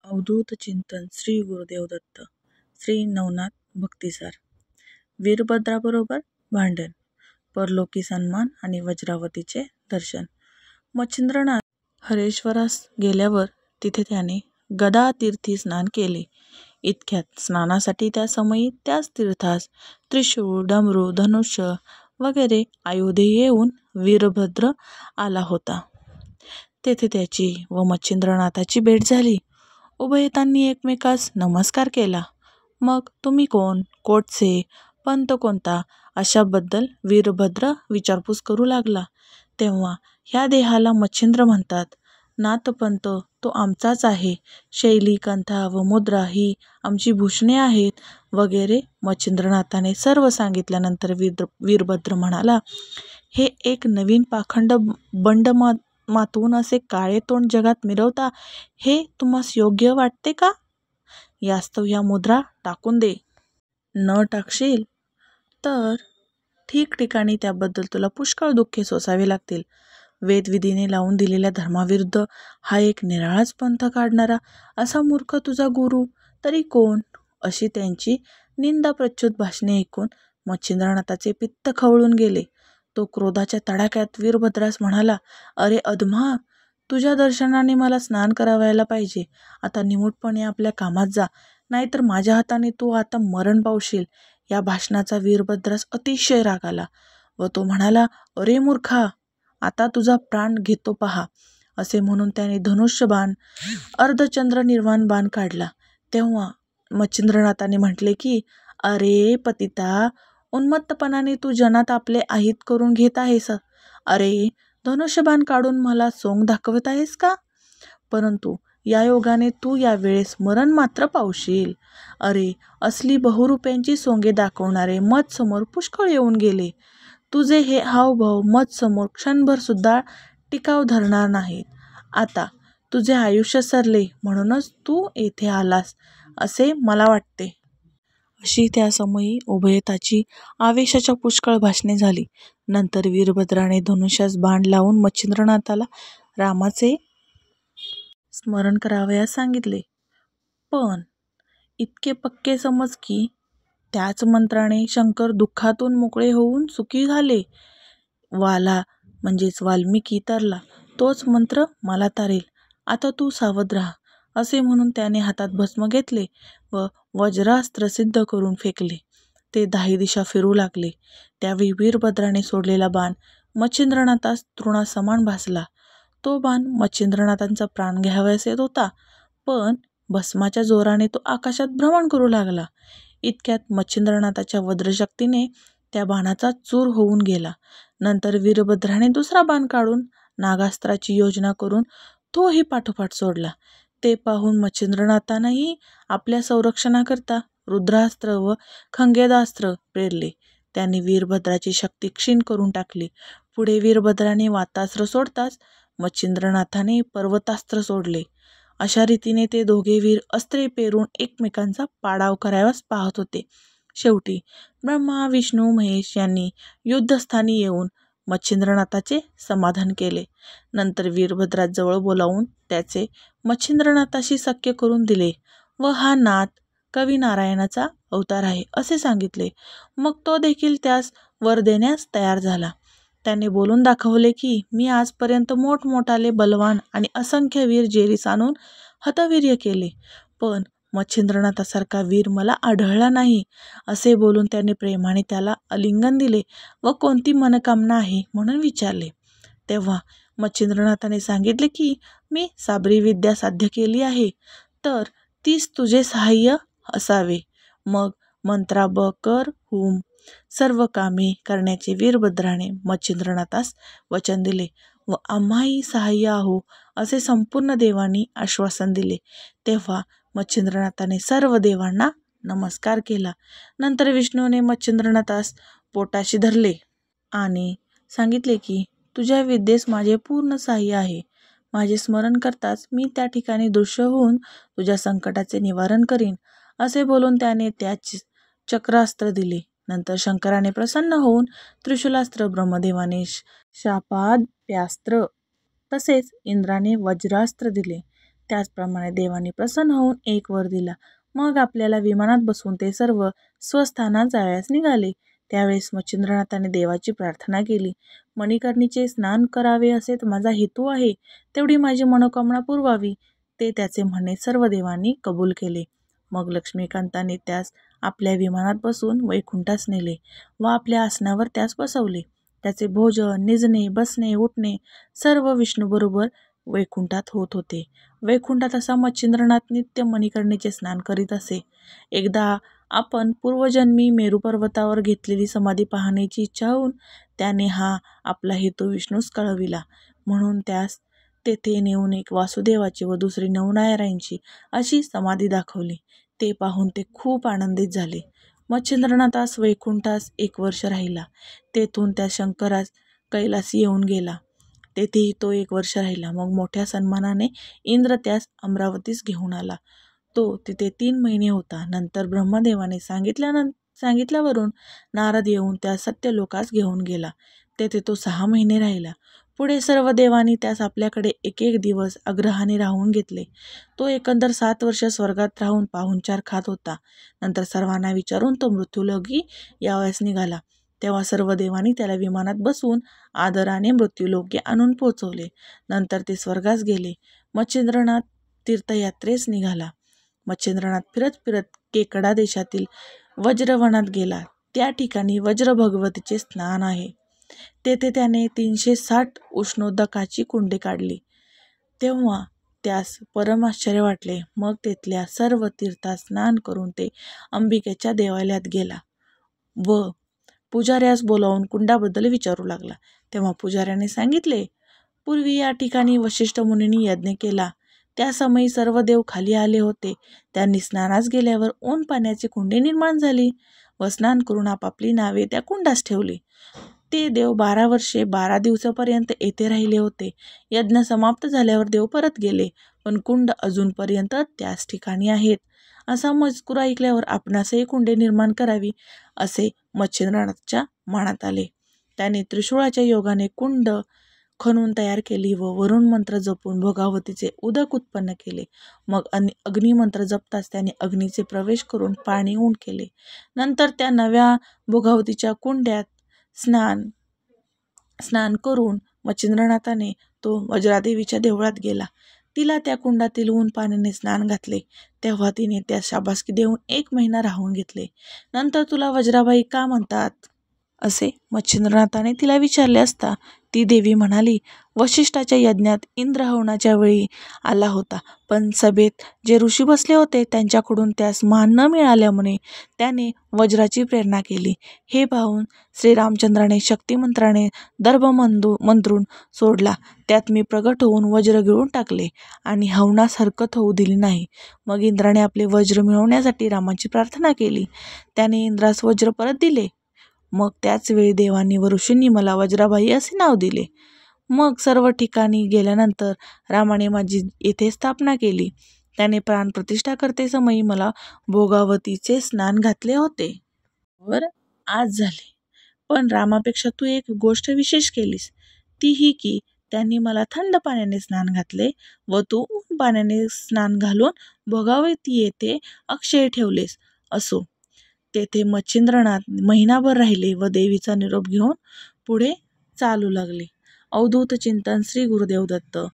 अवधूत चिंतन श्री गुरुदेव दत्त. श्री नवनाथ भक्तिसार. वीरभद्राबरोबर भांडण, परलोकी सन्मान आणि वज्रावतीचे दर्शन. मच्छिंद्रनाथ हरेश्वरास गेल्यावर तिथे त्याने गदातीर्थी स्नान केले. इतक्यात स्नानासाठी त्या समयी त्याच तीर्थास त्रिशूळ, डमरू, धनुष्य वगैरे आयुधे येऊन वीरभद्र आला होता. तेथे त्याची व मच्छिंद्रनाथाची भेट झाली. उभयतांनी एकमेकास नमस्कार केला. मग तुम्ही कोण, कोठचे, पंथ कोणता अशाबद्दल वीरभद्र विचारपूस करू लागला. तेव्हा ह्या देहाला मच्छिंद्र म्हणतात. नाथपंथ तो आमचाच आहे. शैली, कंथा व मुद्रा ही आमची भूषणे आहेत वगैरे मच्छिंद्रनाथाने सर्व सांगितल्यानंतर वीरभद्र म्हणाला, हे एक नवीन पाखंड बंड मातवून असे काळे तोंड जगात मिरवता हे तुम्हास योग्य वाटते का? यास्तव ह्या मुद्रा टाकून दे. न टाकशील तर ठिकठिकाणी त्याबद्दल तुला पुष्कळ दुःखे सोसावे लागतील. वेदविधीने लावून दिलेल्या धर्माविरुद्ध हा एक निराळाच पंथ काढणारा असा मूर्ख तुझा गुरु तरी कोण? अशी त्यांची निंदाप्रच्युत भाषणे ऐकून मच्छिंद्रनाथाचे पित्त खवळून गेले. तो क्रोधाच्या तडाख्यात वीरभद्रास म्हणाला, अरे अधमा, तुझ्या दर्शनाने मला स्नान करावायला पाहिजे. आता निमूटपणे आपल्या कामात जा, नाहीतर माझ्या हाताने तू आता मरण पावशील. या भाषणाचा वीरभद्रास अतिशय राग आला व तो म्हणाला, अरे मूर्खा, आता तुझा प्राण घेतो पहा. असे म्हणून त्याने धनुष्यबाण, अर्धचंद्र निर्वाण बाण काढला. तेव्हा मच्छिंद्रनाथाने म्हटले की, अरे पतिता, उन्मत्तपणाने तू जनात आपले आहित करून घेत आहेस. अरे, धनुष्यबाण काढून मला सोंग दाखवत आहेस का? परंतु या योगाने तू यावेळेस मरण मात्र पावशील. अरे, असली बहुरूप्यांची सोंगे दाखवणारे मत समोर पुष्कळ येऊन गेले. तुझे हे हावभाव मत समोर क्षणभर सुद्धा टिकाव धरणार नाहीत. आता तुझे आयुष्य सरले म्हणूनच तू येथे आलास असे मला वाटते. अशी त्या समयी उभयताची आवेशाच्या पुष्कळ भाषणे झाली. नंतर वीरभद्राने धनुष्यास बाण लावून मच्छिंद्रनाथाला रामाचे स्मरण करावयास सांगितले. पण इतके पक्के समज की त्याच मंत्राने शंकर दुःखातून मोकळे होऊन सुखी झाले. वाला म्हणजेच वाल्मिकी तरला, तोच मंत्र मला तारेल. आता तू सावध राहा. असे म्हणून त्याने हातात भस्म घेतले व वज्रास्त्र सिद्ध करून फेकले. ते 10 दिशा फिरू लागले. त्यावेळी वीरभद्राने सोडलेला बाण मच्छिंद्रनाथास तृणासमान भासला. तो बाण मच्छिंद्रनाथांचा प्राण घ्यावयास येत होता, पण भस्माच्या जोराने तो आकाशात भ्रमण करू लागला. इतक्यात मच्छिंद्रनाथाच्या वज्रशक्तीने त्या बाणाचा चूर होऊन गेला. नंतर वीरभद्राने दुसरा बाण काढून नागास्त्राची योजना करून तोही पाठोपाठ सोडला. ते पाहून मच्छिंद्रनाथानेही आपल्या संरक्षणाकरता रुद्रास्त्र व खंगेदास्त्र प्रेरले. त्यांनी वीरभद्राची शक्ती क्षीण करून टाकली. पुढे वीरभद्राने वातास्त्र सोडताच मच्छिंद्रनाथाने पर्वतास्त्र सोडले. अशा रीतीने ते दोघे वीर अस्त्रे पेरून एकमेकांचा पाडाव करावयास पाहत होते. शेवटी ब्रह्मा, विष्णू, महेश यांनी युद्धस्थानी येऊन मच्छिंद्रनाथाचे समाधान केले. नंतर वीरभद्रास जवळ बोलावून त्याचे मच्छिंद्रनाथाशी सख्य करून दिले व हा नाथ कवी नारायणाचा अवतार आहे असे सांगितले. मग तो देखील त्यास वर देण्यास तयार झाला. त्याने बोलून दाखवले की मी आजपर्यंत मोठमोठाले बलवान आणि असंख्य वीर जेरीस आणून हतवीर्य केले, पण मच्छिंद्रनाथासारखा वीर मला आढळला नाही. असे बोलून त्याने प्रेमाने त्याला आलिंगन दिले व कोणती मनोकामना आहे म्हणून विचारले. तेव्हा मच्छिंद्रनाथाने सांगितले की मी साबरी विद्या साध्य केली आहे, तर तीच तुझे सहाय्य असावे. मग मंत्राब कर हुम सर्व कामे करण्याचे वीरभद्राने मच्छिंद्रनाथास वचन दिले व आम्हाही सहाय्य आहो असे संपूर्ण देवांनी आश्वासन दिले. तेव्हा मच्छिंद्रनाथाने सर्व देवांना नमस्कार केला. नंतर विष्णूने मच्छिंद्रनाथास पोटाशी धरले आणि सांगितले की तुझ्या विद्येस माझे पूर्ण सहाय्य आहे. माझे स्मरण करताच मी त्या ठिकाणी दृश्य होऊन तुझ्या संकटाचे निवारण करीन. असे बोलून त्याने त्याच चक्रास्त्र दिले. नंतर शंकराने प्रसन्न होऊन त्रिशूलास्त्र, ब्रह्मदेवाने शापाद्यास्त्र तसेच इंद्राने वज्रास्त्र दिले. त्याचप्रमाणे देवानी प्रसन्न होऊन एक वर दिला. मग आपल्याला विमानात बसवून ते सर्व स्वस्थानात जावयास निघाले. त्यावेळेस मच्छिंद्रनाथाने देवाची प्रार्थना केली. मणिकर्णीचे स्नान करावे असे माझा हेतू आहे, तेवढी माझी मनोकामना पुरवावी. ते त्याचे म्हणणे सर्व देवांनी कबूल केले. मग लक्ष्मीकांताने त्यास आपल्या विमानात बसून वैकुंठास नेले व आपल्या आसनावर त्यास बसवले. त्याचे भोजन, निजणे, बसणे, उठणे सर्व विष्णूबरोबर वैकुंठात होत होते. वैकुंठात असा मच्छिंद्रनाथ नित्य मणिकर्णीचे स्नान करीत असे. एकदा आपण पूर्वजन्मी मेरू पर्वतावर घेतलेली समाधी पाहण्याची इच्छा होऊन त्याने हा आपला हेतू विष्णूस कळविला. म्हणून त्यास तेथे नेऊन एक वासुदेवाची व दुसरी नवनारायणची अशी समाधी दाखवली. ते पाहून ते खूप आनंदित झाले. मच्छिंद्रनाथास वैकुंठास 1 वर्ष राहिला. तेथून त्या शंकरास कैलासी येऊन गेला. तेथेही तो 1 वर्ष राहिला. मग मोठ्या सन्मानाने इंद्र त्यास अमरावतीस घेऊन आला. तो तिथे 3 महिने होता. नंतर ब्रह्मदेवाने सांगितल्यावरून नारद येऊन त्या सत्यलोकास घेऊन गेला. तेथे तो 6 महिने राहिला. पुढे सर्व देवांनी त्यास आपल्याकडे 1 दिवस आग्रहाने राहून घेतले. तो एकंदर 7 वर्ष स्वर्गात राहून पाहुणचार खात होता. नंतर सर्वांना विचारून तो मृत्यूलोकी यावयास निघाला. तेव्हा सर्व देवांनी त्याला विमानात बसवून आदराने मृत्यूलोकी आणून पोहोचवले. नंतर ते स्वर्गास गेले. मच्छिंद्रनाथ तीर्थयात्रेस निघाला. मच्छिंद्रनाथ फिरत फिरत केकडा देशातील वज्रवनात गेला. त्या ठिकाणी वज्र भगवतीचे स्नान आहे. तेथे त्याने 360 उष्णोदकाची कुंडे काढली. तेव्हा त्यास परम आश्चर्य वाटले. मग तेथल्या सर्व तीर्थात स्नान करून ते अंबिकेच्या देवालयात गेला व पुजाऱ्यास बोलावून कुंडाबद्दल विचारू लागला. तेव्हा पुजाऱ्याने सांगितले, पूर्वी या ठिकाणी वशिष्ठ मुनींनी यज्ञ केला. त्या समयी सर्व देव खाली आले होते. त्यांनी स्नानास गेल्यावर ऊन पाण्याची कुंडे निर्माण झाली व स्नान करून आपापली नावे त्या कुंडास ठेवली. ते देव 12 वर्षे 12 दिवसापर्यंत येथे राहिले होते. यज्ञ समाप्त झाल्यावर देव परत गेले, पण कुंड अजूनपर्यंत त्याच ठिकाणी आहेत. असा मजकूर ऐकल्यावर आपणासही कुंडे निर्माण करावी असे मच्छिंद्रनाथाच्या मनात आले. त्याने त्रिशूळाच्या योगाने कुंड खणून तयार केली व वरुण मंत्र जपून भोगावतीचे उदक उत्पन्न केले. मग अग्निमंत्र जपताच त्याने अग्नीचे प्रवेश करून पाणी ऊन केले. नंतर त्या नव्या भोगावतीच्या कुंड्यात स्नान करून मच्छिंद्रनाथाने तो वज्रादेवीच्या देवळात गेला. तिला त्या कुंडातील ऊन पाण्याने स्नान घातले. तेव्हा तिने त्या शाबासकी देऊन 1 महिना राहून घेतले. नंतर तुला वज्राबाई का म्हणतात असे मच्छिंद्रनाथाने तिला विचारले असता ती देवी म्हणाली, वशिष्ठाच्या यज्ञात इंद्र हवनाच्या वेळी आला होता, पण सभेत जे ऋषी बसले होते त्यांच्याकडून त्यास मान न मिळाल्यामुळे त्याने वज्राची प्रेरणा केली. हे पाहून श्रीरामचंद्राने शक्तिमंत्राने दर्भ मंत्रून सोडला. त्यात मी प्रगट होऊन वज्र गिळून टाकले आणि हवनास हरकत होऊ दिली नाही. मग इंद्राने आपले वज्र मिळवण्यासाठी रामाची प्रार्थना केली. त्याने इंद्रास वज्र परत दिले. मग त्याच वेळी देवांनी व ऋषींनी मला वज्राबाई असे नाव दिले. मग सर्व ठिकाणी गेल्यानंतर रामाने माझी येथे स्थापना केली. त्याने प्राणप्रतिष्ठा करते समयी मला भोगावतीचे स्नान घातले होते. वर आज झाले. पण रामापेक्षा तू एक गोष्ट विशेष केलीस, ती ही की त्यांनी मला थंड पाण्याने स्नान घातले व तू ऊन पाण्याने स्नान घालून भोगावती येथे अक्षय ठेवलेस. असो. तेथे मच्छिंद्रनाथ महिनाभर राहिले व देवीचा निरोप घेऊन पुढे चालू लागले. अवधूत चिंतन. श्री गुरुदेव दत्त.